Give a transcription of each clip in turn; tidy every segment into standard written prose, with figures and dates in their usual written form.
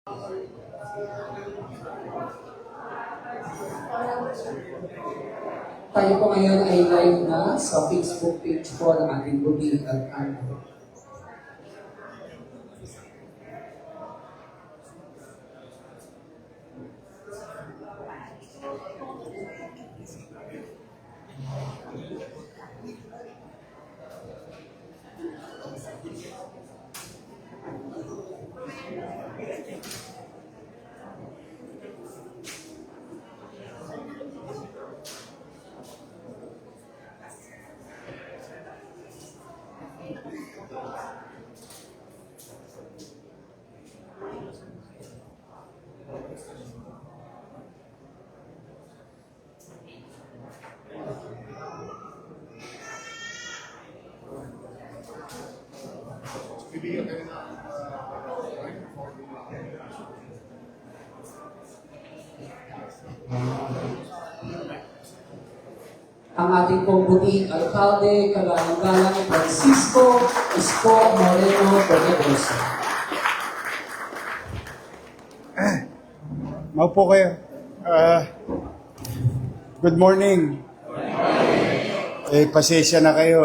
Tayo po ngayon ay live na sa Facebook page po ng ating booking at ang ating pong buting alkalde, Kagalang-Galang Francisco Isko Moreno Bernadosa. Maupo kayo. Good morning. Pasensya na kayo.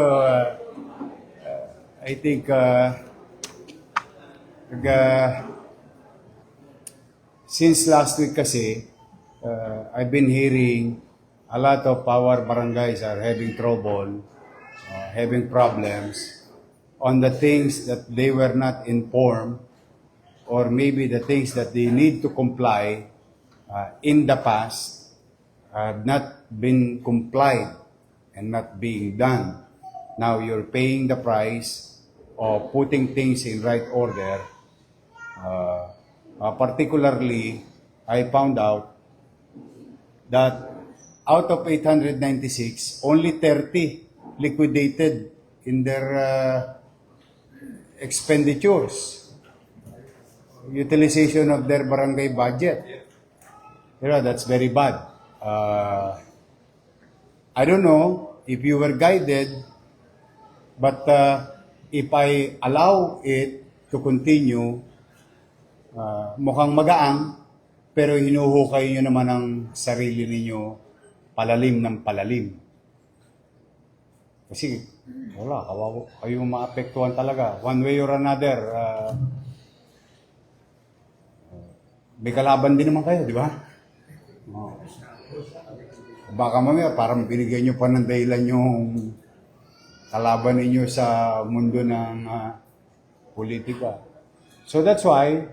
I think since last week kasi, I've been hearing a lot of our barangays are having trouble, having problems on the things that they were not informed, or maybe the things that they need to comply in the past have not been complied and not being done. Now you're paying the price of putting things in right order. Particularly, I found out that out of 896, only 30 liquidated in their expenditures, utilization of their barangay budget. That's very bad. I don't know if you were guided, but if I allow it to continue, mukhang magaang, pero hinuhukay nyo naman ang sarili ninyo palalim ng palalim. Kasi, wala, kayo maapektuhan talaga. One way or another, may kalaban din naman kayo, di ba? Baka mamaya, parang binigyan nyo pa ng dahilan yung kalaban ninyo sa mundo ng politika. So that's why,